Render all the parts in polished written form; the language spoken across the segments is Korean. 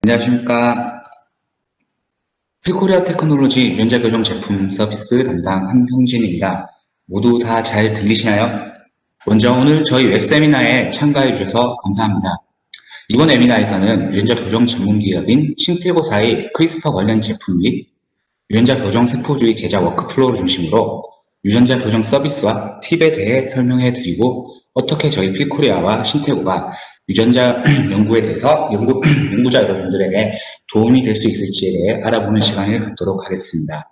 안녕하십니까. 필코리아 테크놀로지 유전자 교정 제품 서비스 담당 한형진입니다. 모두 다 잘 들리시나요? 먼저 오늘 저희 웹세미나에 참가해 주셔서 감사합니다. 이번 세미나에서는 유전자 교정 전문 기업인 신테고사의 크리스퍼 관련 제품 및 유전자 교정 세포주의 제작 워크플로우를 중심으로 유전자 교정 서비스와 팁에 대해 설명해 드리고 어떻게 저희 필코리아와 신테고가 유전자 연구에 대해서 연구자 여러분들에게 도움이 될 수 있을지에 대해 알아보는 시간을 갖도록 하겠습니다.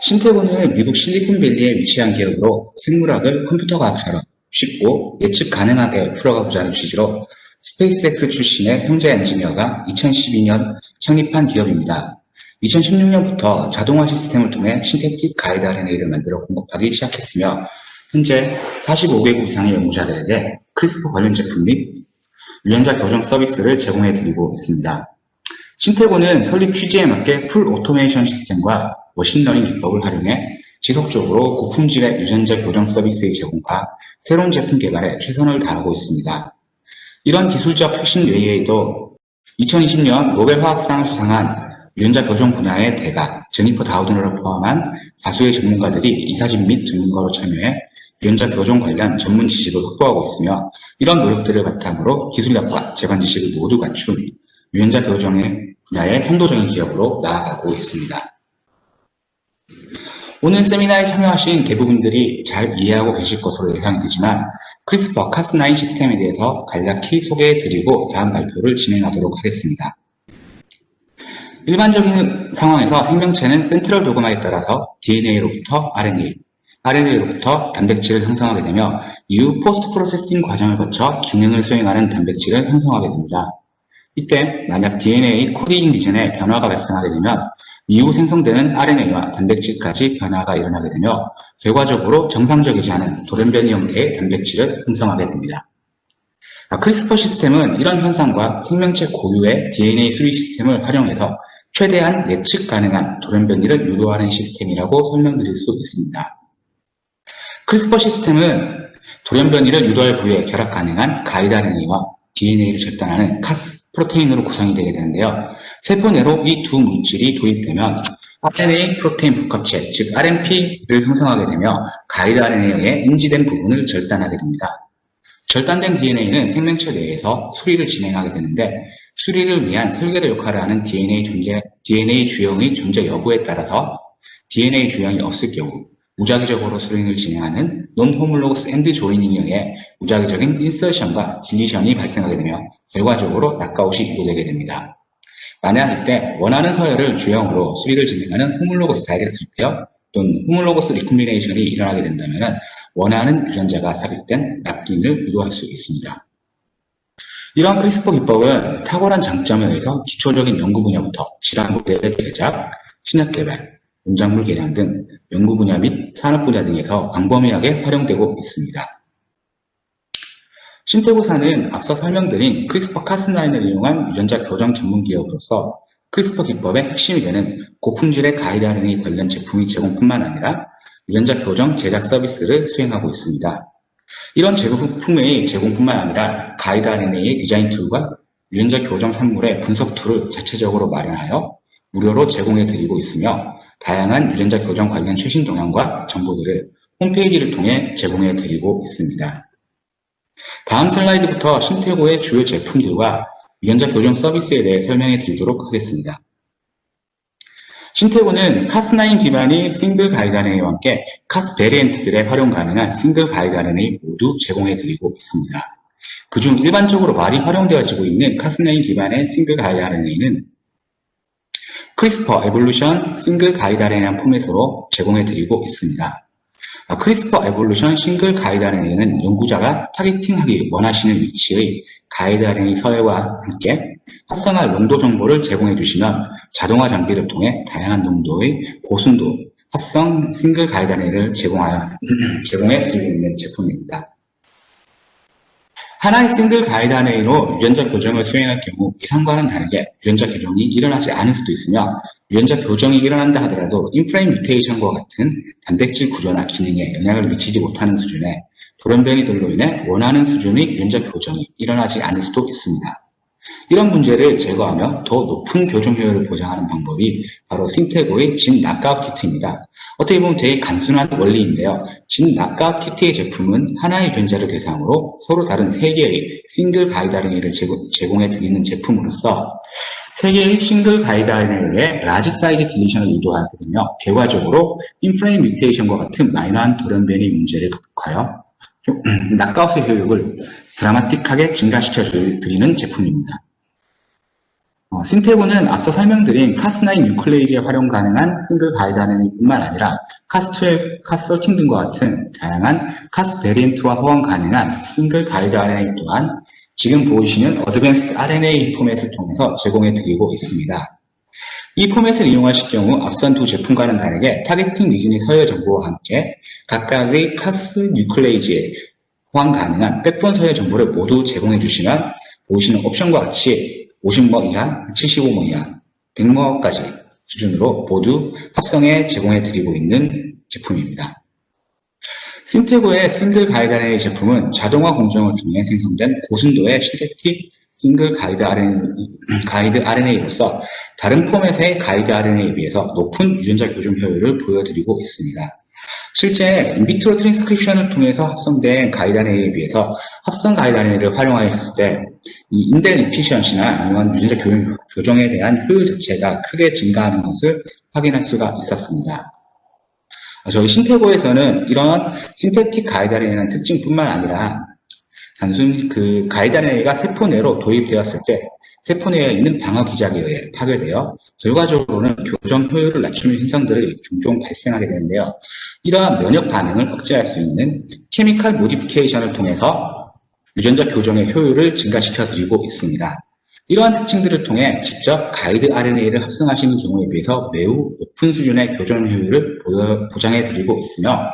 신테고는 미국 실리콘밸리에 위치한 기업으로 생물학을 컴퓨터 과학처럼 쉽고 예측 가능하게 풀어가고자 하는 취지로 스페이스X 출신의 형제 엔지니어가 2012년 창립한 기업입니다. 2016년부터 자동화 시스템을 통해 신테틱 가이드 RNA를 만들어 공급하기 시작했으며 현재 45개국 이상의 연구자들에게 크리스퍼 관련 제품 및 유전자 교정 서비스를 제공해 드리고 있습니다. 신테고는 설립 취지에 맞게 풀 오토메이션 시스템과 머신러닝 기법을 활용해 지속적으로 고품질의 유전자 교정 서비스의 제공과 새로운 제품 개발에 최선을 다하고 있습니다. 이런 기술적 혁신 외에도 2020년 노벨 화학상을 수상한 유전자 교정 분야의 대가 제니퍼 다우드너를 포함한 다수의 전문가들이 이사진 및 전문가로 참여해 유전자 교정 관련 전문 지식을 확보하고 있으며 이런 노력들을 바탕으로 기술력과 재반 지식을 모두 갖춘 유전자 교정의 분야의 선도적인 기업으로 나아가고 있습니다. 오늘 세미나에 참여하신 대부분들이 잘 이해하고 계실 것으로 예상이 되지만 크리스퍼 카스9 시스템에 대해서 간략히 소개해드리고 다음 발표를 진행하도록 하겠습니다. 일반적인 상황에서 생명체는 센트럴 도그마에 따라서 DNA로부터 RNA, RNA로부터 단백질을 형성하게 되며 이후 포스트 프로세싱 과정을 거쳐 기능을 수행하는 단백질을 형성하게 됩니다. 이때 만약 DNA 코딩 리전에 변화가 발생하게 되면 이후 생성되는 RNA와 단백질까지 변화가 일어나게 되며 결과적으로 정상적이지 않은 돌연변이 형태의 단백질을 형성하게 됩니다. 크리스퍼 시스템은 이런 현상과 생명체 고유의 DNA 수리 시스템을 활용해서 최대한 예측 가능한 돌연변이를 유도하는 시스템이라고 설명드릴 수 있습니다. 크리스퍼 시스템은 돌연변이를 유도할 부위에 결합 가능한 가이드 RNA와 DNA를 절단하는 카스 프로테인으로 구성이 되게 되는데요. 세포 내로 이 두 물질이 도입되면 RNA 프로테인 복합체, 즉 RNP를 형성하게 되며 가이드 RNA에 의해 인지된 부분을 절단하게 됩니다. 절단된 DNA는 생명체 내에서 수리를 진행하게 되는데 수리를 위한 설계도 역할을 하는 DNA 주형의 존재 여부에 따라서 DNA 주형이 없을 경우 무작위적으로 수링을 진행하는 논호몰로거스 엔드 조이닝에 의해 무작위적인 인서션과 딜리션이 발생하게 되며 결과적으로 낙아웃이 유도되게 됩니다. 만약 이때 원하는 서열을 주형으로 수리를 진행하는 호몰로거스 다이렉트 리페어 또는 호몰로거스 리콤비네이션이 일어나게 된다면 원하는 유전자가 삽입된 납기인을 유도할 수 있습니다. 이러한 크리스퍼 기법은 탁월한 장점에 의해서 기초적인 연구 분야부터 질환 모델의 제작, 신약 개발, 농작물 개량 등 연구 분야 및 산업 분야 등에서 광범위하게 활용되고 있습니다. 신테고사는 앞서 설명드린 크리스퍼 카스9을 이용한 유전자 교정 전문 기업으로서 크리스퍼 기법의 핵심이 되는 고품질의 가이드 RNA 관련 제품의 제공뿐만 아니라 유전자 교정 제작 서비스를 수행하고 있습니다. 이런 제품의 제공뿐만 아니라 가이드 RNA의 디자인 툴과 유전자 교정 산물의 분석 툴을 자체적으로 마련하여 무료로 제공해 드리고 있으며 다양한 유전자 교정 관련 최신 동향과 정보들을 홈페이지를 통해 제공해 드리고 있습니다. 다음 슬라이드부터 신테고의 주요 제품들과 유전자 교정 서비스에 대해 설명해 드리도록 하겠습니다. 신테고는 카스9 기반의 싱글 가이드 RNA와 함께 카스 베리엔트들의 활용 가능한 싱글 가이드 RNA 모두 제공해 드리고 있습니다. 그중 일반적으로 많이 활용되어지고 있는 카스9 기반의 싱글 가이드 RNA는 크리스퍼 에볼루션 싱글 가이드 RNA라는 포맷으로 제공해 드리고 있습니다. 크리스퍼 에볼루션 싱글 가이드 RNA는 연구자가 타겟팅하기 원하시는 위치의 가이드 RNA 서열과 함께 활성화 농도 정보를 제공해 주시면 자동화 장비를 통해 다양한 농도의 고순도 활성 싱글 가이드 RNA를 제공해 드리고 있는 제품입니다. 하나의 싱글 가이드 RNA로 유전자 교정을 수행할 경우 예상과는 다르게 유전자 교정이 일어나지 않을 수도 있으며 유전자 교정이 일어난다 하더라도 인프레임 뮤테이션과 같은 단백질 구조나 기능에 영향을 미치지 못하는 수준의 돌연변이들로 인해 원하는 수준의 유전자 교정이 일어나지 않을 수도 있습니다. 이런 문제를 제거하며 더 높은 교정 효율을 보장하는 방법이 바로 신테고의 진 낙가웃 키트입니다. 어떻게 보면 되게 단순한 원리인데요. 진 낙가웃 키트의 제품은 하나의 유전자를 대상으로 서로 다른 3개의 싱글 가이드 RNA를 제공해 드리는 제품으로서 3개의 싱글 가이드 RNA의 라지 사이즈 딜리션을 유도하게 되며 결과적으로 인프레임 뮤테이션과 같은 마이너한 돌연변이 문제를 극복하여 낙가웃의 효율을 드라마틱하게 증가시켜 드리는 제품입니다. 신테고는 앞서 설명드린 카스9 뉴클레이지에 활용 가능한 싱글 가이드 RNA뿐만 아니라 카스12, 카스13 등과 같은 다양한 카스 베리언트와 호환 가능한 싱글 가이드 RNA 또한 지금 보이시는 어드밴스드 RNA 포맷을 통해서 제공해 드리고 있습니다. 이 포맷을 이용하실 경우 앞선 두 제품과는 다르게 타겟팅 리진의 서열 정보와 함께 각각의 카스 뉴클레이지에 호환 가능한 백본 서열 정보를 모두 제공해 주시면 보이시는 옵션과 같이 50머 이하, 75머 이하, 100머까지 수준으로 모두 합성해 제공해 드리고 있는 제품입니다. 신테고의 싱글 가이드 RNA 제품은 자동화 공정을 통해 생성된 고순도의 신테틱 싱글 가이드 RNA로서 다른 포맷의 가이드 RNA에 비해서 높은 유전자 교정 효율을 보여드리고 있습니다. 실제 인비트로 트랜스크립션을 통해서 합성된 가이드 RNA에 비해서 합성 가이드 RNA를 활용하였을 때 이 인델 이피션시나 아니면 유전자 교정에 대한 효율 자체가 크게 증가하는 것을 확인할 수가 있었습니다. 저희 신테고에서는 이런 신테틱 가이드 RNA라는 특징뿐만 아니라 단순히 그 가이드 RNA가 세포 내로 도입되었을 때 세포 내에 있는 방어 기작에 의해 파괴되어 결과적으로는 교정 효율을 낮추는 현상들이 종종 발생하게 되는데요. 이러한 면역 반응을 억제할 수 있는 케미컬 모디피케이션을 통해서 유전자 교정의 효율을 증가시켜 드리고 있습니다. 이러한 특징들을 통해 직접 가이드 RNA를 합성하시는 경우에 비해서 매우 높은 수준의 교정 효율을 보장해 드리고 있으며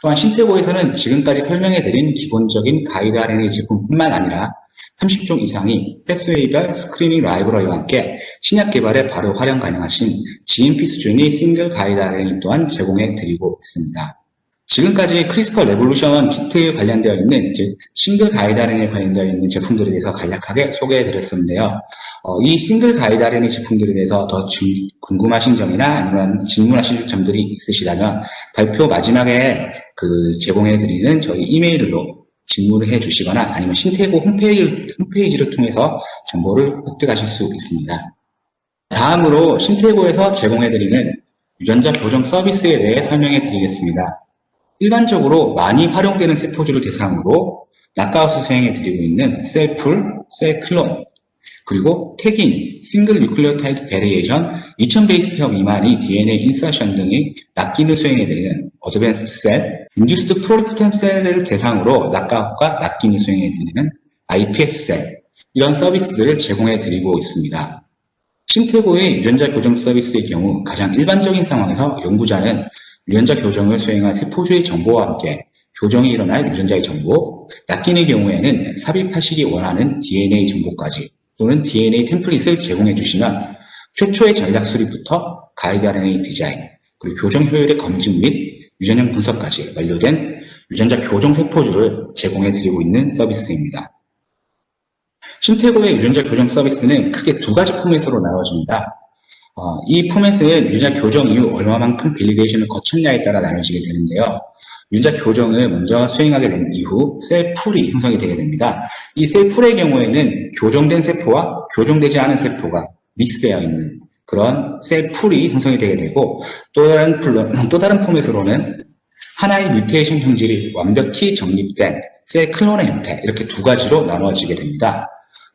또한 신테고에서는 지금까지 설명해 드린 기본적인 가이드 RNA 제품뿐만 아니라 30종 이상의 패스웨이별 스크리닝 라이브러리와 함께 신약 개발에 바로 활용 가능하신 GMP 수준의 싱글 가이드 RNA 또한 제공해 드리고 있습니다. 지금까지 크리스퍼 레볼루션 키트에 관련되어 있는 싱글 가이드 RNA에 관련되어 있는 제품들에 대해서 간략하게 소개해 드렸었는데요. 이 싱글 가이드 RNA 제품들에 대해서 더 궁금하신 점이나 아니면 질문하실 점들이 있으시다면 발표 마지막에 제공해 드리는 저희 이메일로 질문을 해 주시거나 아니면 신테고 홈페이지를 통해서 정보를 획득하실 수 있습니다. 다음으로 신테고에서 제공해 드리는 유전자 교정 서비스에 대해 설명해 드리겠습니다. 일반적으로 많이 활용되는 세포주를 대상으로 낙가웃을 수행해 드리고 있는 셀풀, 셀클론, 그리고 태긴, 싱글 뉴클리오타이드 베리에이션, 2000 베이스 페어 미만의 DNA 인서션 등의 낚기를 수행해 드리는 어드밴스드 셀, 인듀스드 프로리프템 셀을 대상으로 낙가웃과 낚기를 수행해 드리는 iPS 셀, 이런 서비스들을 제공해 드리고 있습니다. 신테고의 유전자 교정 서비스의 경우 가장 일반적인 상황에서 연구자는 유전자 교정을 수행한 세포주의 정보와 함께 교정이 일어날 유전자의 정보, 낚인의 경우에는 삽입하시기 원하는 DNA 정보까지 또는 DNA 템플릿을 제공해 주시면 최초의 전략 수립부터 가이드 RNA 디자인, 그리고 교정 효율의 검증 및 유전형 분석까지 완료된 유전자 교정 세포주를 제공해 드리고 있는 서비스입니다. 신테고의 유전자 교정 서비스는 크게 두 가지 포맷으로 나눠집니다. 이 포맷은 유전자 교정 이후 얼마만큼 밸리데이션을 거쳤냐에 따라 나눠지게 되는데요. 유전자 교정을 먼저 수행하게 된 이후 셀풀이 형성이 되게 됩니다. 이 셀풀의 경우에는 교정된 세포와 교정되지 않은 세포가 믹스되어 있는 그런 셀풀이 형성이 되게 되고 또 다른 포맷으로는 하나의 뮤테이션 형질이 완벽히 정립된 셀 클론의 형태, 이렇게 두 가지로 나누어지게 됩니다.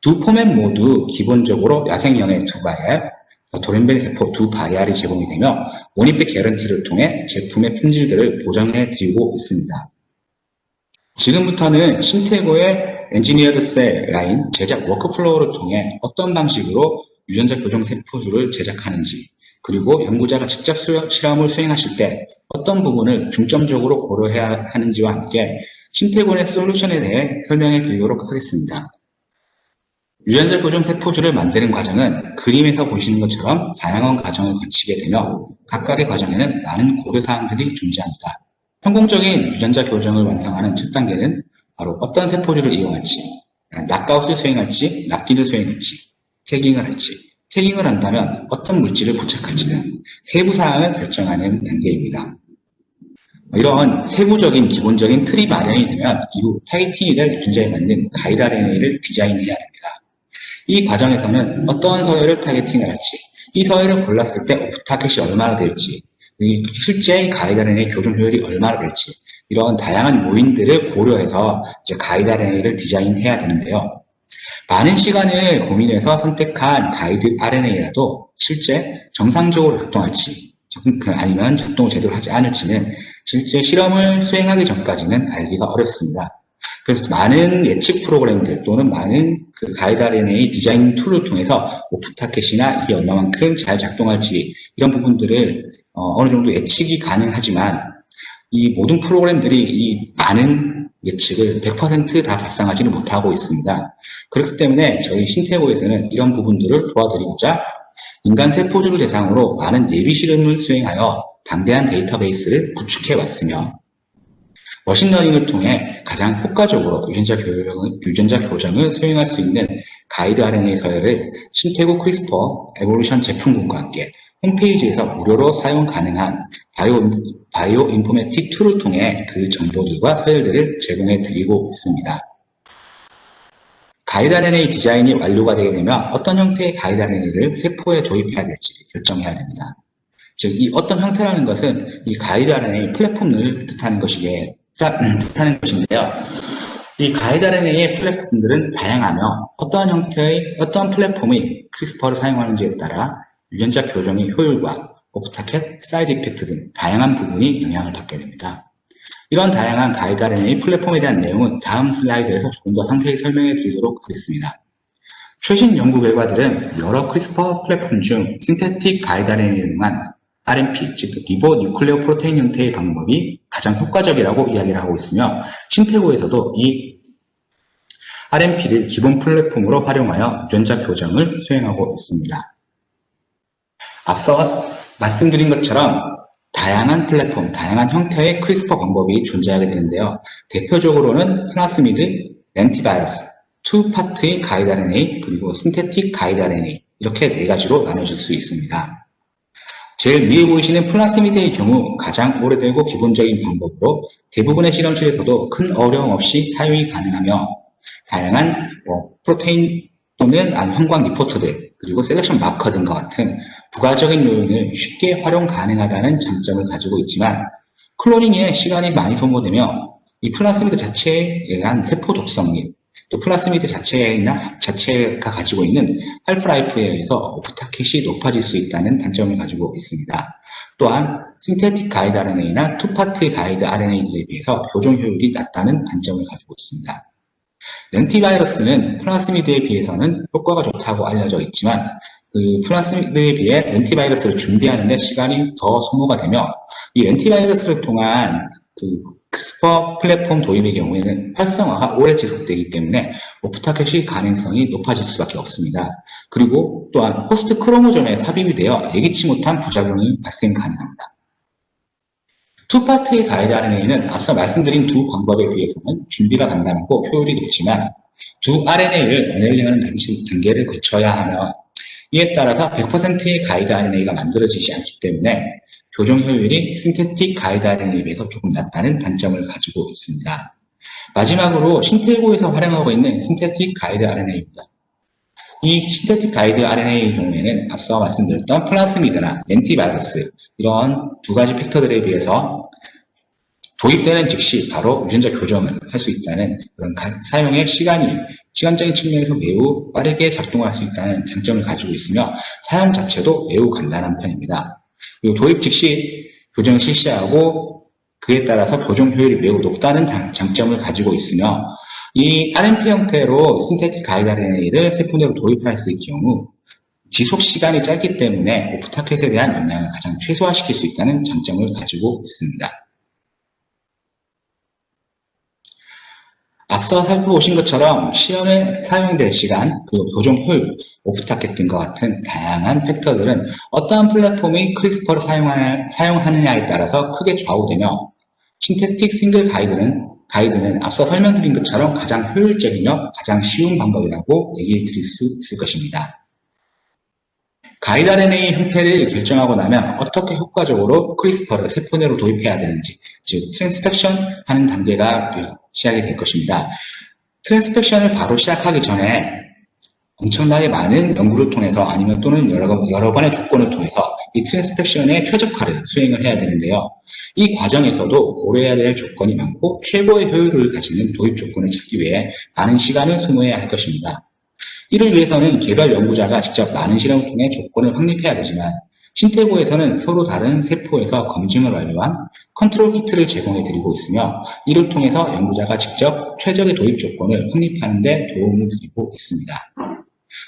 두 포맷 모두 기본적으로 야생형의 두 바이알, 돌연변이 세포 두 바이알이 제공이 되며 모니백 개런티를 통해 제품의 품질들을 보장해 드리고 있습니다. 지금부터는 신테고의 엔지니어드 셀 라인 제작 워크플로우를 통해 어떤 방식으로 유전자 교정 세포주를 제작하는지, 그리고 연구자가 직접 실험을 수행하실 때 어떤 부분을 중점적으로 고려해야 하는지와 함께 신테고의 솔루션에 대해 설명해 드리도록 하겠습니다. 유전자 교정 세포주를 만드는 과정은 그림에서 보시는 것처럼 다양한 과정을 거치게 되며 각각의 과정에는 많은 고려사항들이 존재합니다. 성공적인 유전자 교정을 완성하는 첫 단계는 바로 어떤 세포주를 이용할지, 낙아웃을 수행할지, 납기를 수행할지, 태깅을 할지, 태깅을 한다면 어떤 물질을 부착할지는 세부 사항을 결정하는 단계입니다. 이런 세부적인 기본적인 틀이 마련이 되면 이후 타겟팅이 될 유전자에 맞는 가이드 RNA를 디자인해야 됩니다. 이 과정에서는 어떠한 서열을 타겟팅을 할지, 이 서열을 골랐을 때 오프 타겟이 얼마나 될지, 실제 가이드 RNA 교종 효율이 얼마나 될지, 이런 다양한 요인들을 고려해서 이제 가이드 RNA를 디자인해야 되는데요. 많은 시간을 고민해서 선택한 가이드 RNA라도 실제 정상적으로 작동할지, 아니면 작동을 제대로 하지 않을지는 실제 실험을 수행하기 전까지는 알기가 어렵습니다. 그래서 많은 예측 프로그램들 또는 많은 그 가이드 RNA 디자인 툴을 통해서 오프 타켓이나 이게 얼마만큼 잘 작동할지 이런 부분들을 어느 정도 예측이 가능하지만 이 모든 프로그램들이 이 많은 예측을 100%다 달성하지는 못하고 있습니다. 그렇기 때문에 저희 신테고에서는 이런 부분들을 도와드리고자 인간 세포주를 대상으로 많은 예비 실험을 수행하여 방대한 데이터베이스를 구축해 왔으며 머신러닝을 통해 가장 효과적으로 유전자 교정을 수행할 수 있는 가이드 RNA 서열을 신테고 크리스퍼 에볼루션 제품군과 함께 홈페이지에서 무료로 사용 가능한 바이오 인포메틱 툴을 통해 그 정보들과 서열들을 제공해 드리고 있습니다. 가이드 RNA 디자인이 완료가 되게 되면 어떤 형태의 가이드 RNA를 세포에 도입해야 될지 결정해야 됩니다. 즉, 이 어떤 형태라는 것은 이 가이드 RNA 플랫폼을 뜻하는 것인데요. 이 가이드 RNA의 플랫폼들은 다양하며 어떠한 형태의 어떠한 플랫폼의 크리스퍼를 사용하는지에 따라 유전자 교정의 효율과 오프 타켓, 사이드 이펙트 등 다양한 부분이 영향을 받게 됩니다. 이런 다양한 가이드 RNA 플랫폼에 대한 내용은 다음 슬라이드에서 조금 더 상세히 설명해 드리도록 하겠습니다. 최신 연구 결과들은 여러 크리스퍼 플랫폼 중 신테틱 가이드 RNA를 이용한 RNP, 즉 리보 뉴클레오 프로테인 형태의 방법이 가장 효과적이라고 이야기를 하고 있으며 신테고에서도 이 RNP를 기본 플랫폼으로 활용하여 유전자 교정을 수행하고 있습니다. 앞서 말씀드린 것처럼 다양한 플랫폼, 다양한 형태의 크리스퍼 방법이 존재하게 되는데요. 대표적으로는 플라스미드, 렌티바이러스, 투파트의 가이드 RNA, 그리고 신테틱 가이드 RNA 이렇게 네 가지로 나눠질 수 있습니다. 제일 위에 보이시는 플라스미드의 경우 가장 오래되고 기본적인 방법으로 대부분의 실험실에서도 큰 어려움 없이 사용이 가능하며 다양한 프로테인 또는 형광 리포터들 그리고 셀렉션 마커 등과 같은 부가적인 요인을 쉽게 활용 가능하다는 장점을 가지고 있지만 클로닝에 시간이 많이 소모되며 이 플라스미드 자체에 의한 세포 독성 및 또 플라스미드 자체가 가지고 있는 할프라이프에 의해서 오프 타켓이 높아질 수 있다는 단점을 가지고 있습니다. 또한 신테틱 가이드 RNA나 투파트 가이드 RNA들에 비해서 교정 효율이 낮다는 단점을 가지고 있습니다. 렌티바이러스는 플라스미드에 비해서는 효과가 좋다고 알려져 있지만 그 플라스미드에 비해 렌티바이러스를 준비하는 데 시간이 더 소모가 되며 이 렌티바이러스를 통한 그 크리스퍼 플랫폼 도입의 경우에는 활성화가 오래 지속되기 때문에 오프 타켓의 가능성이 높아질 수밖에 없습니다. 그리고 또한 호스트 크로모점에 삽입이 되어 예기치 못한 부작용이 발생 가능합니다. 투파트의 가이드 RNA는 앞서 말씀드린 두 방법에 비해서는 준비가 간단하고 효율이 높지만 두 RNA를 어네일링하는 단계를 거쳐야 하며 이에 따라서 100%의 가이드 RNA가 만들어지지 않기 때문에 교정 효율이 신테틱 가이드 RNA에 비해서 조금 낮다는 단점을 가지고 있습니다. 마지막으로 신테고에서 활용하고 있는 신테틱 가이드 RNA입니다. 이 신테틱 가이드 RNA의 경우에는 앞서 말씀드렸던 플라스미드나 렌티바이러스 이런 두 가지 팩터들에 비해서 도입되는 즉시 바로 유전자 교정을 할 수 있다는 그런 사용의 시간적인 측면에서 매우 빠르게 작동할 수 있다는 장점을 가지고 있으며 사용 자체도 매우 간단한 편입니다. 그리고 도입 즉시 교정을 실시하고 그에 따라서 교정 효율이 매우 높다는 장점을 가지고 있으며 이 RNP 형태로 신테틱 가이드 RNA를 세포 내로 도입할 수 있을 경우 지속 시간이 짧기 때문에 오프 타켓에 대한 영향을 가장 최소화시킬 수 있다는 장점을 가지고 있습니다. 앞서 살펴보신 것처럼 시험에 사용될 시간, 그리고 교정 효율, 오프 타켓 등과 같은 다양한 팩터들은 어떠한 플랫폼이 크리스퍼를 사용하느냐에 따라서 크게 좌우되며 신테틱 싱글 가이드는 가이드는 앞서 설명드린 것처럼 가장 효율적이며 가장 쉬운 방법이라고 얘기해 드릴 수 있을 것입니다. 가이드 RNA 형태를 결정하고 나면 어떻게 효과적으로 크리스퍼를 세포 내로 도입해야 되는지, 즉 트랜스펙션 하는 단계가 시작이 될 것입니다. 트랜스펙션을 바로 시작하기 전에 엄청나게 많은 연구를 통해서 아니면 또는 여러 번의 조건을 통해서 이 트랜스펙션의 최적화를 수행을 해야 되는데요. 이 과정에서도 고려해야 될 조건이 많고 최고의 효율을 가지는 도입 조건을 찾기 위해 많은 시간을 소모해야 할 것입니다. 이를 위해서는 개발 연구자가 직접 많은 실험을 통해 조건을 확립해야 되지만 신태고에서는 서로 다른 세포에서 검증을 완료한 컨트롤 키트를 제공해 드리고 있으며 이를 통해서 연구자가 직접 최적의 도입 조건을 확립하는 데 도움을 드리고 있습니다.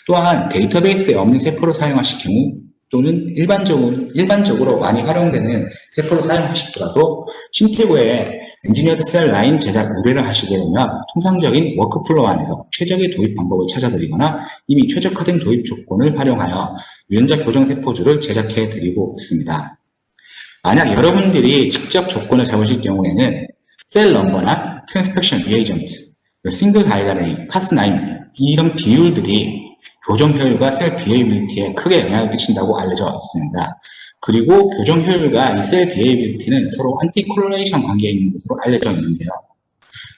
또한 데이터베이스에 없는 세포를 사용하실 경우 또는 일반적으로 많이 활용되는 세포를 사용하시더라도 신태고에 엔지니어드 셀 라인 제작 의뢰를 하시게 되면 통상적인 워크플로우 안에서 최적의 도입 방법을 찾아드리거나 이미 최적화된 도입 조건을 활용하여 유전자 교정 세포주를 제작해 드리고 있습니다. 만약 여러분들이 직접 조건을 잡으실 경우에는 셀 넘버나 트랜스펙션 리에이전트, 싱글 가이드 RNA, cas9 이런 비율들이 교정 효율과 셀 비에이빌리티에 크게 영향을 끼친다고 알려져 있습니다. 그리고 교정 효율과 이 셀 비에이빌리티는 서로 안티콜레이션 관계에 있는 것으로 알려져 있는데요.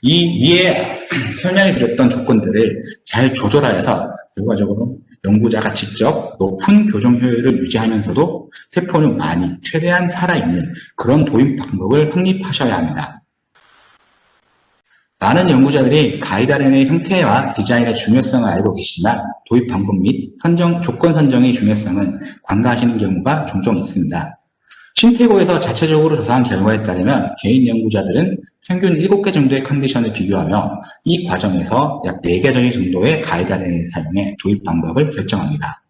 이 위에 설명해 드렸던 조건들을 잘 조절하여서 결과적으로 연구자가 직접 높은 교정 효율을 유지하면서도 세포는 많이 최대한 살아있는 그런 도입 방법을 확립하셔야 합니다. 많은 연구자들이 가이드 RNA 형태와 디자인의 중요성을 알고 계시지만 도입 방법 및 조건 선정의 중요성은 관가하시는 경우가 종종 있습니다. 신태고에서 자체적으로 조사한 결과에 따르면 개인 연구자들은 평균 7개 정도의 컨디션을 비교하며 이 과정에서 약 4개 정도의 가이드 RNA 사용의 도입 방법을 결정합니다.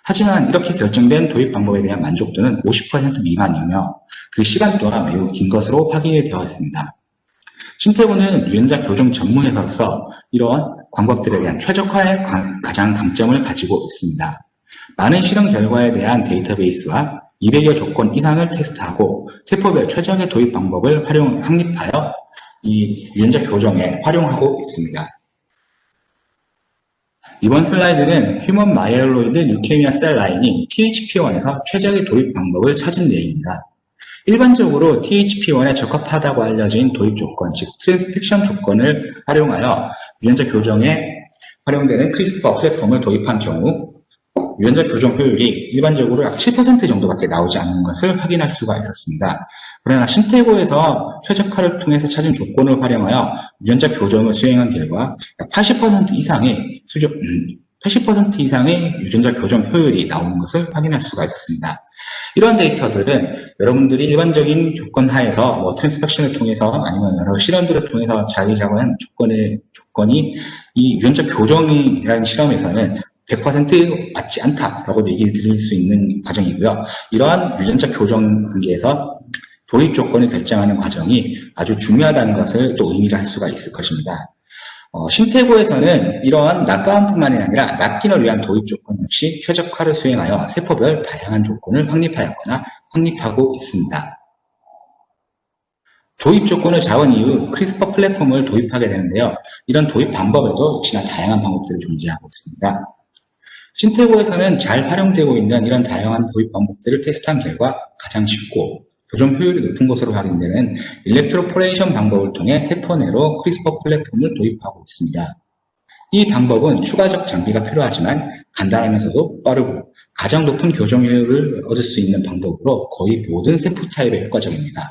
하지만 이렇게 결정된 도입 방법에 대한 만족도는 50% 미만이며 그 시간 또한 매우 긴 것으로 확인이 되어 있습니다. 신태고는 유전자 교정 전문 회사로서 이러한 방법들에 대한 최적화의 가장 강점을 가지고 있습니다. 많은 실험 결과에 대한 데이터베이스와 200여 조건 이상을 테스트하고 세포별 최적의 도입 방법을 확립하여 이 유전자 교정에 활용하고 있습니다. 이번 슬라이드는 휴먼 마이엘로이드 루케미아 셀 라인인 THP1에서 최적의 도입 방법을 찾은 내용입니다. 일반적으로 THP1에 적합하다고 알려진 도입 조건, 즉 트랜스펙션 조건을 활용하여 유전자 교정에 활용되는 크리스퍼 플랫폼을 도입한 경우 유전자 교정 효율이 일반적으로 약 7% 정도밖에 나오지 않는 것을 확인할 수가 있었습니다. 그러나 신태고에서 최적화를 통해서 찾은 조건을 활용하여 유전자 교정을 수행한 결과 약 80% 이상의 유전자 교정 효율이 나오는 것을 확인할 수가 있었습니다. 이러한 데이터들은 여러분들이 일반적인 조건 하에서 트랜스펙션을 통해서 아니면 여러 실험들을 통해서 자기 작업한 조건이 이 유전자 교정이라는 실험에서는 100% 맞지 않다라고 얘기 드릴 수 있는 과정이고요. 이러한 유전자 교정 관계에서 도입 조건을 결정하는 과정이 아주 중요하다는 것을 또 의미를 할 수가 있을 것입니다. 신태고에서는 이러한 낙가함뿐만이 아니라 낫기를 위한 도입 조건 역시 최적화를 수행하여 세포별 다양한 조건을 확립하였거나 확립하고 있습니다. 도입 조건을 잡은 이후 크리스퍼 플랫폼을 도입하게 되는데요. 이런 도입 방법에도 역시나 다양한 방법들이 존재하고 있습니다. 신태고에서는 잘 활용되고 있는 이런 다양한 도입 방법들을 테스트한 결과 가장 쉽고 교정 효율이 높은 것으로 확인되는 일렉트로포레이션 방법을 통해 세포 내로 크리스퍼 플랫폼을 도입하고 있습니다. 이 방법은 추가적 장비가 필요하지만 간단하면서도 빠르고 가장 높은 교정 효율을 얻을 수 있는 방법으로 거의 모든 세포 타입에 효과적입니다.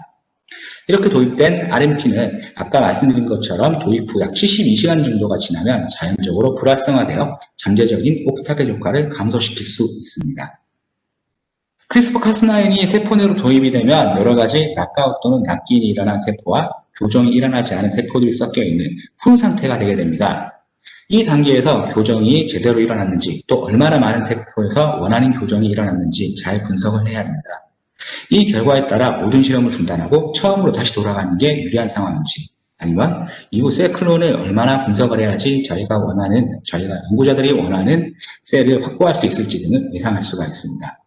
이렇게 도입된 RNP는 아까 말씀드린 것처럼 도입 후 약 72시간 정도가 지나면 자연적으로 불활성화되어 잠재적인 오프타겟 효과를 감소시킬 수 있습니다. 크리스퍼 cas9이 세포 내로 도입이 되면 여러 가지 낙가웃 또는 낫기인이 일어난 세포와 교정이 일어나지 않은 세포들이 섞여 있는 푼 상태가 되게 됩니다. 이 단계에서 교정이 제대로 일어났는지 또 얼마나 많은 세포에서 원하는 교정이 일어났는지 잘 분석을 해야 됩니다. 이 결과에 따라 모든 실험을 중단하고 처음으로 다시 돌아가는 게 유리한 상황인지 아니면 이후 셀 클론을 얼마나 분석을 해야지 저희가 연구자들이 원하는 셀을 확보할 수 있을지 등을 예상할 수가 있습니다.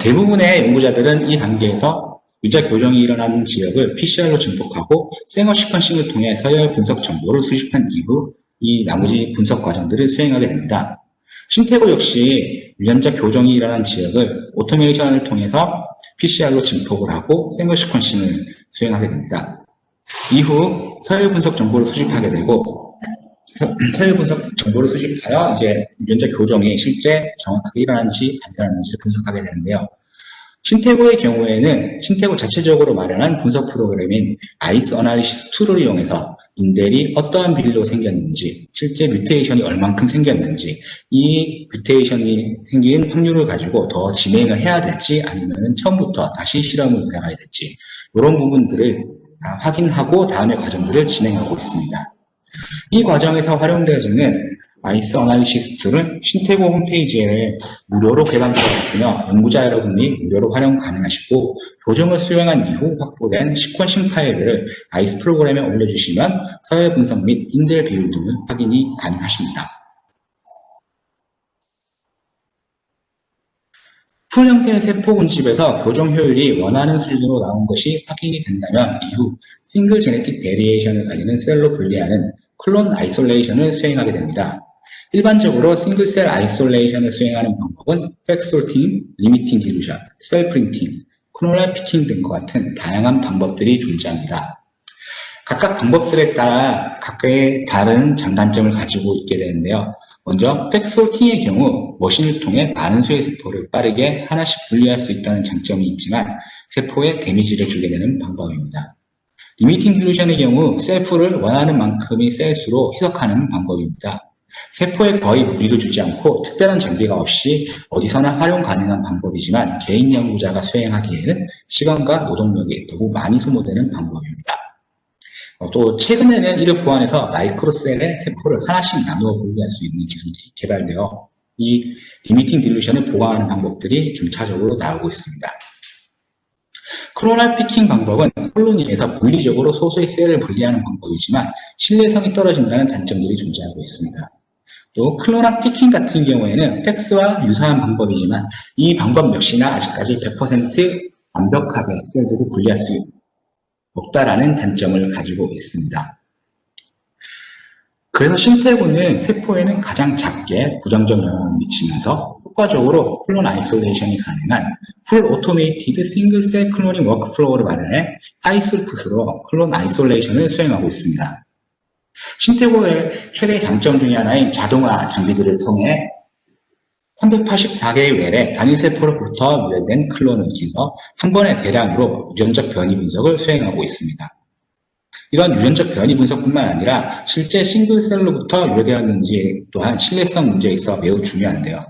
대부분의 연구자들은 이 단계에서 유자 교정이 일어나는 지역을 PCR로 증폭하고 생어 시퀀싱을 통해 서열 분석 정보를 수집한 이후 이 나머지 분석 과정들을 수행하게 됩니다. 신태고 역시 유전자 교정이 일어난 지역을 오토메이션을 통해서 PCR로 증폭을 하고 생어 시퀀싱을 수행하게 됩니다. 이후 서열 분석 정보를 수집하게 되고 서열 분석 정보를 수집하여 이제 유전자 교정이 실제 정확하게 일어나는지 안 일어나는지를 분석하게 되는데요. 신태고의 경우에는 신태고 자체적으로 마련한 분석 프로그램인 아이스 어나리시스 툴을 이용해서 인델이 어떠한 비율로 생겼는지, 실제 뮤테이션이 얼만큼 생겼는지, 이 뮤테이션이 생긴 확률을 가지고 더 진행을 해야 될지 아니면 처음부터 다시 실험을 들어가야 될지 이런 부분들을 다 확인하고 다음의 과정들을 진행하고 있습니다. 이 과정에서 활용되어지는 아이스 어나리시스 툴은 신태고 홈페이지에 무료로 개방되어 있으며 연구자 여러분이 무료로 활용 가능하시고 교정을 수행한 이후 확보된 시퀀싱 파일들을 아이스 프로그램에 올려주시면 서열 분석 및 인델 비율 등을 확인이 가능하십니다. 풀 형태의 세포 군집에서 교정 효율이 원하는 수준으로 나온 것이 확인이 된다면 이후 싱글 제네틱 베리에이션을 가지는 셀로 분리하는 클론 아이솔레이션을 수행하게 됩니다. 일반적으로 싱글셀 아이솔레이션을 수행하는 방법은 팩솔팅, 리미팅 딜루션, 셀 프린팅, 클로널 피킹 등과 같은 다양한 방법들이 존재합니다. 각각 방법들에 따라 각각의 다른 장단점을 가지고 있게 되는데요. 먼저 팩솔팅의 경우 머신을 통해 많은 수의 세포를 빠르게 하나씩 분리할 수 있다는 장점이 있지만 세포에 데미지를 주게 되는 방법입니다. 리미팅 딜루션의 경우 셀프를 원하는 만큼의 셀수로 희석하는 방법입니다. 세포에 거의 무리를 주지 않고 특별한 장비가 없이 어디서나 활용 가능한 방법이지만 개인 연구자가 수행하기에는 시간과 노동력이 너무 많이 소모되는 방법입니다. 또 최근에는 이를 보완해서 마이크로셀의 세포를 하나씩 나누어 분리할 수 있는 기술이 개발되어 이 리미팅 딜루션을 보강하는 방법들이 점차적으로 나오고 있습니다. 클로널 피킹 방법은 콜로니에서 물리적으로 소수의 셀을 분리하는 방법이지만 신뢰성이 떨어진다는 단점들이 존재하고 있습니다. 또 클로널 피킹 같은 경우에는 팩스와 유사한 방법이지만 이 방법 역시나 아직까지 100% 완벽하게 셀들을 분리할 수 없다라는 단점을 가지고 있습니다. 그래서 신태고는 세포에는 가장 작게 부정적 영향을 미치면서 효과적으로 클론 아이솔레이션이 가능한 풀 오토메이티드 싱글 셀 클로닝 워크플로우를 마련해 하이스루풋으로 클론 아이솔레이션을 수행하고 있습니다. 신태고의 최대 장점 중에 하나인 자동화 장비들을 통해 384개의 웰에 단일 세포로부터 유래된 클론을 길러 한 번에 대량으로 유전적 변이 분석을 수행하고 있습니다. 이런 유전적 변이 분석뿐만 아니라 실제 싱글셀로부터 유래되었는지 또한 신뢰성 문제에 있어 매우 중요한데요.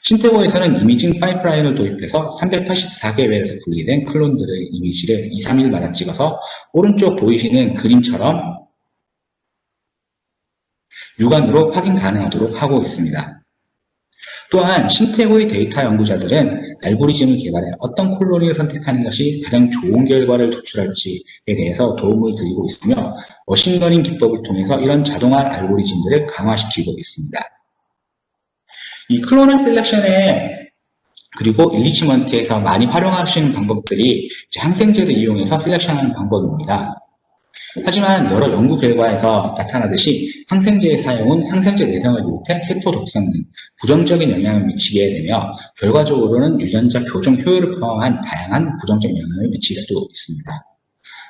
신태고에서는 이미징 파이프라인을 도입해서 384개 웰에서 분리된 클론들의 이미지를 2, 3일마다 찍어서 오른쪽 보이시는 그림처럼 육안으로 확인 가능하도록 하고 있습니다. 또한 신태고의 데이터 연구자들은 알고리즘을 개발해 어떤 콜로니를 선택하는 것이 가장 좋은 결과를 도출할지에 대해서 도움을 드리고 있으며 머신러닝 기법을 통해서 이런 자동화 알고리즘들을 강화시키고 있습니다. 이 클로널 셀렉션에 그리고 일리치먼트에서 많이 활용하시는 방법들이 항생제를 이용해서 셀렉션하는 방법입니다. 하지만 여러 연구 결과에서 나타나듯이 항생제의 사용은 항생제 내성을 비롯해 세포 독성 등 부정적인 영향을 미치게 되며 결과적으로는 유전자 교정 효율을 포함한 다양한 부정적 영향을 미칠 수도 있습니다.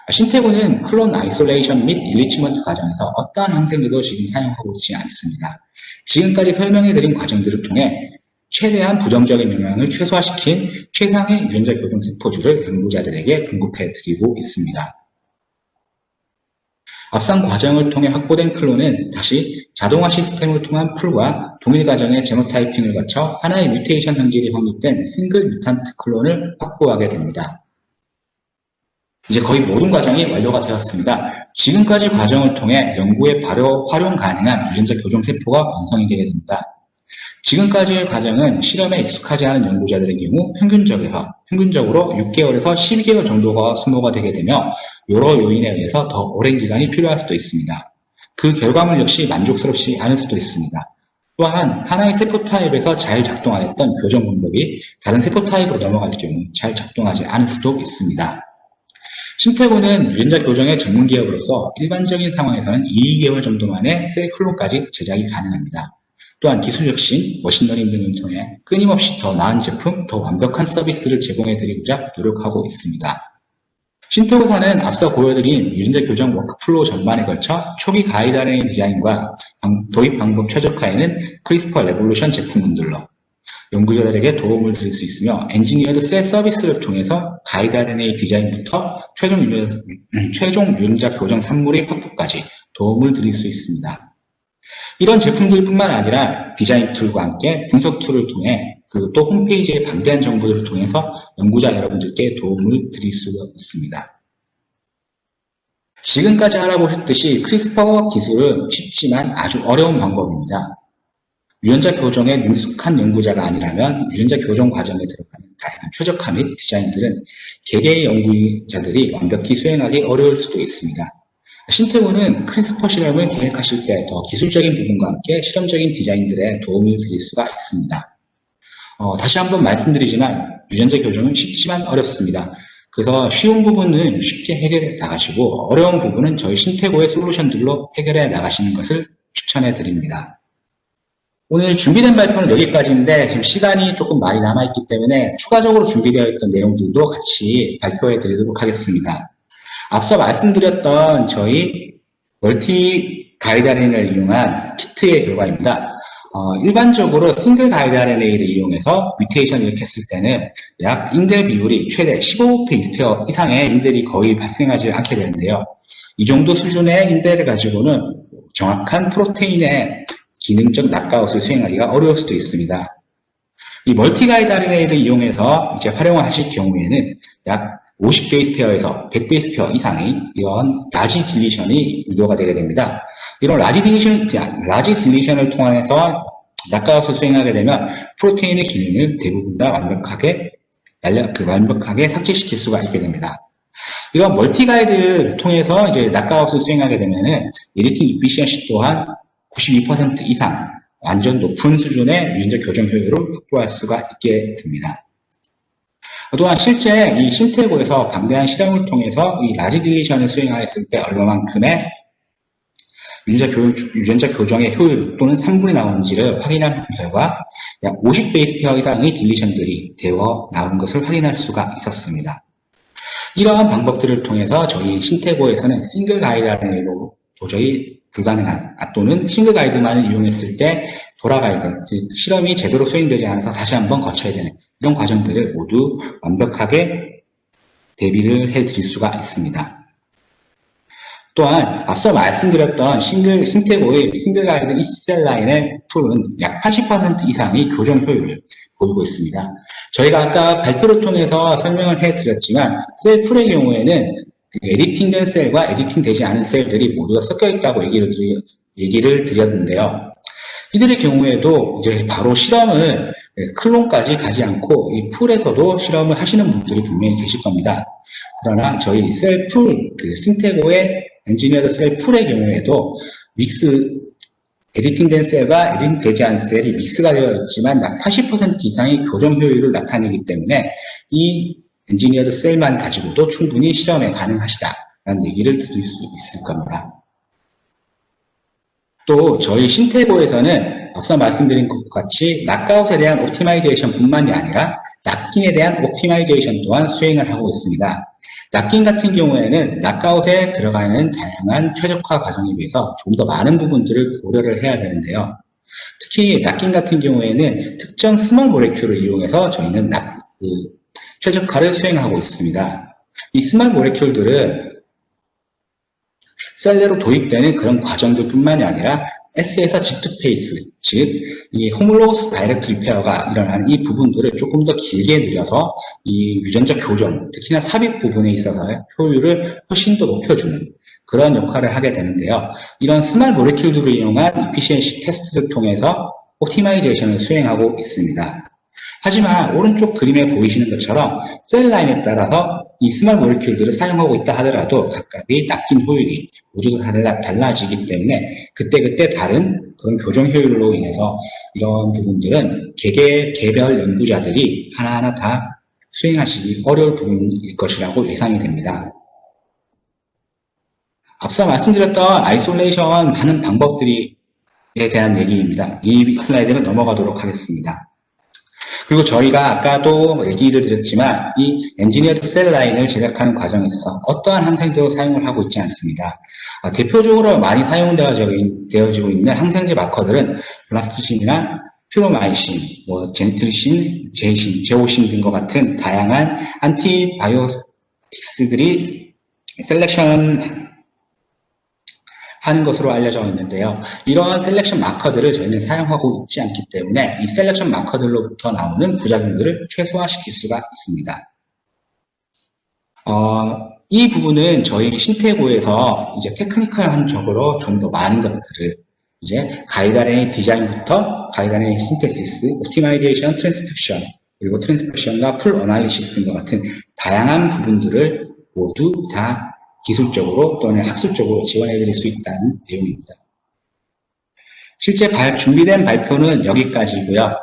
신태고는 클론 아이솔레이션 및 일리치먼트 과정에서 어떠한 항생제도 지금 사용하고 있지 않습니다. 지금까지 설명해드린 과정들을 통해 최대한 부정적인 영향을 최소화시킨 최상의 유전자 교정 세포주를 연구자들에게 공급해드리고 있습니다. 앞선 과정을 통해 확보된 클론은 다시 자동화 시스템을 통한 풀과 동일 과정의 제노타이핑을 거쳐 하나의 뮤테이션 형질이 확립된 싱글 뮤탄트 클론을 확보하게 됩니다. 이제 거의 모든 과정이 완료가 되었습니다. 지금까지 과정을 통해 연구에 바로 활용 가능한 유전자 교정 세포가 완성이 되게 됩니다. 지금까지의 과정은 실험에 익숙하지 않은 연구자들의 경우 평균적으로 6개월에서 12개월 정도가 소모가 되게 되며 여러 요인에 의해서 더 오랜 기간이 필요할 수도 있습니다. 그 결과물 역시 만족스럽지 않을 수도 있습니다. 또한 하나의 세포 타입에서 잘 작동하였던 교정 방법이 다른 세포 타입으로 넘어갈 경우 잘 작동하지 않을 수도 있습니다. 신태고는 유전자 교정의 전문 기업으로서 일반적인 상황에서는 2개월 정도 만에 셀 클론까지 제작이 가능합니다. 또한 기술 혁신, 머신러닝 등을 통해 끊임없이 더 나은 제품, 더 완벽한 서비스를 제공해드리고자 노력하고 있습니다. 신태고사는 앞서 보여드린 유전자 교정 워크플로우 전반에 걸쳐 초기 가이드 RNA 디자인과 도입 방법 최적화에는 크리스퍼 레볼루션 제품군들로 연구자들에게 도움을 드릴 수 있으며 엔지니어드 셀 서비스를 통해서 가이드 RNA 디자인부터 최종 유전자 교정 산물의 확보까지 도움을 드릴 수 있습니다. 이런 제품들뿐만 아니라 디자인 툴과 함께 분석 툴을 통해 그리고 또 홈페이지의 방대한 정보들을 통해서 연구자 여러분들께 도움을 드릴 수가 있습니다. 지금까지 알아보셨듯이 크리스퍼 기술은 쉽지만 아주 어려운 방법입니다. 유전자 교정에 능숙한 연구자가 아니라면 유전자 교정 과정에 들어가는 다양한 최적화 및 디자인들은 개개의 연구자들이 완벽히 수행하기 어려울 수도 있습니다. 신태고는 크리스퍼 실험을 계획하실 때 더 기술적인 부분과 함께 실험적인 디자인들에 도움을 드릴 수가 있습니다. 다시 한번 말씀드리지만 유전자 교정은 쉽지만 어렵습니다. 그래서 쉬운 부분은 쉽게 해결해 나가시고 어려운 부분은 저희 신태고의 솔루션들로 해결해 나가시는 것을 추천해 드립니다. 오늘 준비된 발표는 여기까지인데 지금 시간이 조금 많이 남아있기 때문에 추가적으로 준비되어 있던 내용들도 같이 발표해 드리도록 하겠습니다. 앞서 말씀드렸던 저희 멀티 가이드 RNA를 이용한 키트의 결과입니다. 일반적으로 싱글 가이드 RNA를 이용해서 뮤테이션을 일으켰을 때는 약 인델 비율이 최대 15베이스 페어 이상의 인델이 거의 발생하지 않게 되는데요. 이 정도 수준의 인델을 가지고는 정확한 프로테인의 기능적 낙아웃을 수행하기가 어려울 수도 있습니다. 이 멀티 가이드 RNA를 이용해서 이제 활용을 하실 경우에는 약 50베이스 페어에서 100베이스 페어 이상의 이런 라지 딜리션이 유도가 되게 됩니다. 이런 라지 딜리션을 통해서 낙아웃을 수행하게 되면 프로테인의 기능을 대부분 다 완벽하게 삭제시킬 수가 있게 됩니다. 이런 멀티 가이드를 통해서 이제 낙아웃을 수행하게 되면은 에디팅 이피시언시 또한 92% 이상 완전 높은 수준의 유전자 교정 효율을 확보할 수가 있게 됩니다. 또한 실제 이 신태고에서 방대한 실험을 통해서 이 라지 딜리션을 수행하였을 때 얼마만큼의 유전자 교정의 효율 또는 산물이 나오는지를 확인한 결과 약 50베이스 페어 이상의 딜리션들이 되어 나온 것을 확인할 수가 있었습니다. 이러한 방법들을 통해서 저희 신태고에서는 싱글 가이드 RNA로 도저히 불가능한 또는 싱글 가이드만을 이용했을 때 돌아가야 실험이 제대로 수행되지 않아서 다시 한번 거쳐야 되는 이런 과정들을 모두 완벽하게 대비를 해드릴 수가 있습니다. 또한 앞서 말씀드렸던 신태고의 싱글 가이드 EC셀 라인의 풀은 약 80% 이상의 교정 효율을 보이고 있습니다. 저희가 아까 발표를 통해서 설명을 해드렸지만 셀 풀의 경우에는 에디팅된 셀과 에디팅되지 않은 셀들이 모두 섞여 있다고 얘기를 드렸는데요. 이들의 경우에도 이제 바로 실험을 클론까지 가지 않고 이 풀에서도 실험을 하시는 분들이 분명히 계실 겁니다. 그러나 저희 셀 풀, 신태고의 엔지니어드 셀 풀의 경우에도 에디팅된 셀과 에디팅되지 않은 셀이 믹스가 되어 있지만 약 80% 이상의 교정 효율을 나타내기 때문에 이 엔지니어드 셀만 가지고도 충분히 실험에 가능하시다라는 얘기를 드릴 수 있을 겁니다. 또 저희 신태고에서는 앞서 말씀드린 것 같이 낙아웃에 대한 옵티마이제이션 뿐만이 아니라 낙긴에 대한 옵티마이제이션 또한 수행을 하고 있습니다. 낙긴 같은 경우에는 낙아웃에 들어가는 다양한 최적화 과정에 비해서 좀 더 많은 부분들을 고려를 해야 되는데요. 특히 낙긴 같은 경우에는 특정 스몰 모레큘을 이용해서 저희는 최적화를 수행하고 있습니다. 이 스몰 모레큘들은 셀 내로 도입되는 그런 과정들 뿐만이 아니라 S에서 G2 페이스, 즉, 이 호몰로거스 다이렉트 리페어가 일어나는 이 부분들을 조금 더 길게 늘려서 이 유전자 교정, 특히나 삽입 부분에 있어서의 효율을 훨씬 더 높여주는 그런 역할을 하게 되는데요. 이런 스몰 모레큘들을 이용한 이피시엔시 테스트를 통해서 옵티마이제이션을 수행하고 있습니다. 하지만 오른쪽 그림에 보이시는 것처럼 셀 라인에 따라서 이 스몰 모레큘들을 사용하고 있다 하더라도 각각의 낚인 효율이 모두 다 달라지기 때문에 그때그때 다른 그런 교정 효율로 인해서 이런 부분들은 개별 연구자들이 하나하나 다 수행하시기 어려울 부분일 것이라고 예상이 됩니다. 앞서 말씀드렸던 아이솔레이션 하는 방법들에 대한 얘기입니다. 이 슬라이드는 넘어가도록 하겠습니다. 그리고 저희가 아까도 얘기를 드렸지만 이 엔지니어드 셀 라인을 제작하는 과정에 있어서 어떠한 항생제도 사용을 하고 있지 않습니다. 대표적으로 많이 사용되어지고 있는 항생제 마커들은 블라스트신이나 퓨로마이신, 젠트리신, 제이신, 제오신 등과 같은 다양한 안티바이오틱스들이 셀렉션 하는 것으로 알려져 있는데요. 이러한 셀렉션 마커들을 저희는 사용하고 있지 않기 때문에 이 셀렉션 마커들로부터 나오는 부작용들을 최소화시킬 수가 있습니다. 이 부분은 저희 신태고에서 이제 테크니컬한 쪽으로 좀 더 많은 것들을 이제 가이드라인 디자인부터 가이드라인 신테시스, 옵티마이제이션, 트랜스펙션, 그리고 트랜스펙션과 풀 어나리시스 등과 같은 다양한 부분들을 모두 다 기술적으로 또는 학술적으로 지원해 드릴 수 있다는 내용입니다. 실제 준비된 발표는 여기까지고요.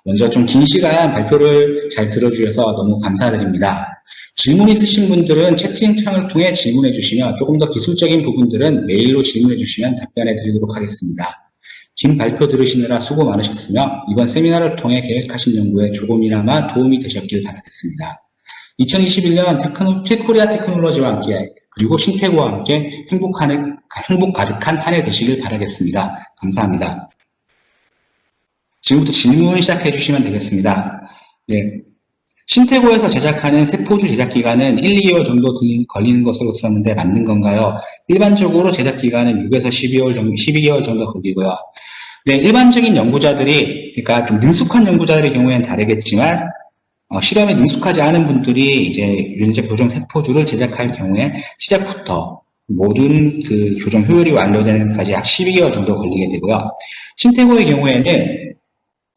먼저 좀 긴 시간 발표를 잘 들어주셔서 너무 감사드립니다. 질문 있으신 분들은 채팅창을 통해 질문해 주시면 조금 더 기술적인 부분들은 메일로 질문해 주시면 답변해 드리도록 하겠습니다. 긴 발표 들으시느라 수고 많으셨으며 이번 세미나를 통해 계획하신 연구에 조금이나마 도움이 되셨길 바라겠습니다. 2021년 필코리아 테크놀로지와 함께 그리고 신태고와 함께 행복 가득한 한 해 되시길 바라겠습니다. 감사합니다. 지금부터 질문 시작해 주시면 되겠습니다. 네. 신태고에서 제작하는 세포주 제작 기간은 1, 2개월 정도 걸리는 것으로 들었는데 맞는 건가요? 일반적으로 제작 기간은 6에서 12개월 정도 걸리고요. 네, 일반적인 연구자들이, 그러니까 좀 능숙한 연구자들의 경우에는 다르겠지만, 실험에 능숙하지 않은 분들이 이제 유전자 교정 세포주를 제작할 경우에 시작부터 모든 그 교정 효율이 완료되는 데까지 약 12개월 정도 걸리게 되고요. 신태고의 경우에는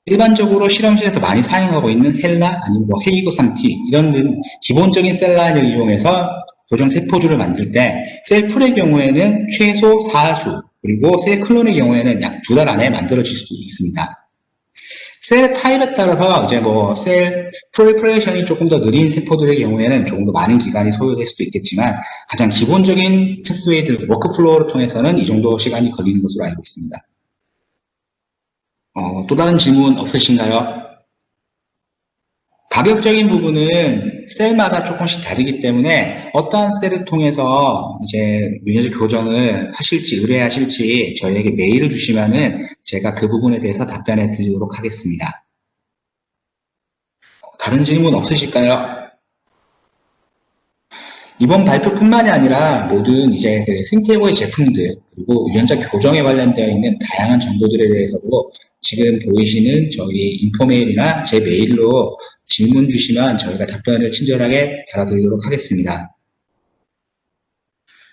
일반적으로 실험실에서 많이 사용하고 있는 헬라 아니면 헤이고 3T 이런 기본적인 셀 라인을 이용해서 교정 세포주를 만들 때 셀풀의 경우에는 최소 4주 그리고 셀 클론의 경우에는 약 2달 안에 만들어질 수도 있습니다. 셀 타입에 따라서 이제 셀 프롤리퍼레이션이 조금 더 느린 세포들의 경우에는 조금 더 많은 기간이 소요될 수도 있겠지만 가장 기본적인 패스웨이들, 워크플로우를 통해서는 이 정도 시간이 걸리는 것으로 알고 있습니다. 또 다른 질문 없으신가요? 가격적인 부분은 셀마다 조금씩 다르기 때문에 어떠한 셀을 통해서 이제 유전자 교정을 하실지 의뢰하실지 저희에게 메일을 주시면은 제가 그 부분에 대해서 답변해 드리도록 하겠습니다. 다른 질문 없으실까요? 이번 발표뿐만이 아니라 모든 이제 신태고의 제품들 그리고 유전자 교정에 관련되어 있는 다양한 정보들에 대해서도 지금 보이시는 저희 인포메일이나 제 메일로 질문 주시면 저희가 답변을 친절하게 달아드리도록 하겠습니다.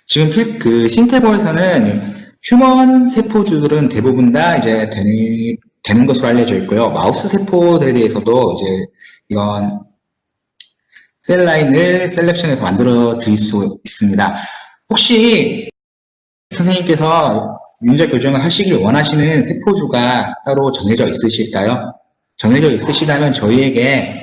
지금 그 신태고에서는 휴먼 세포주들은 대부분 다 이제 되는 것으로 알려져 있고요. 마우스 세포들에 대해서도 이제 이런 셀 라인을 셀렉션해서 만들어 드릴 수 있습니다. 혹시 선생님께서 유전자 교정을 하시길 원하시는 세포주가 따로 정해져 있으실까요? 정해져 있으시다면 저희에게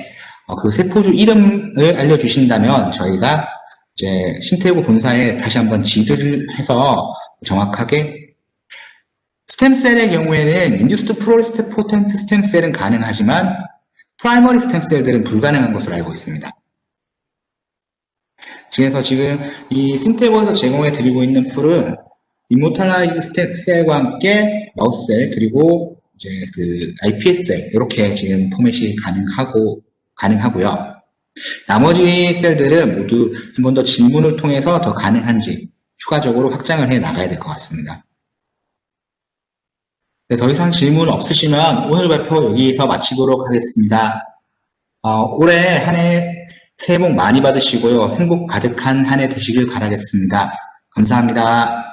그 세포주 이름을 알려주신다면 저희가 이제 신태고 본사에 다시 한번 질의를 해서 정확하게 스템셀의 경우에는 인듀스드 플로리스테포텐트 스템셀은 가능하지만 프라이머리 스템셀들은 불가능한 것으로 알고 있습니다. 그래서 지금 이 신태고에서 제공해 드리고 있는 풀은 이모탈라이즈 스템셀과 함께 마우스셀 그리고 이제 그 iPS셀 이렇게 지금 포맷이 가능하고요. 나머지 셀들은 모두 한 번 더 질문을 통해서 더 가능한지 추가적으로 확장을 해 나가야 될 것 같습니다. 네, 더 이상 질문 없으시면 오늘 발표 여기서 마치도록 하겠습니다. 올해 한 해 새해 복 많이 받으시고요. 행복 가득한 한 해 되시길 바라겠습니다. 감사합니다.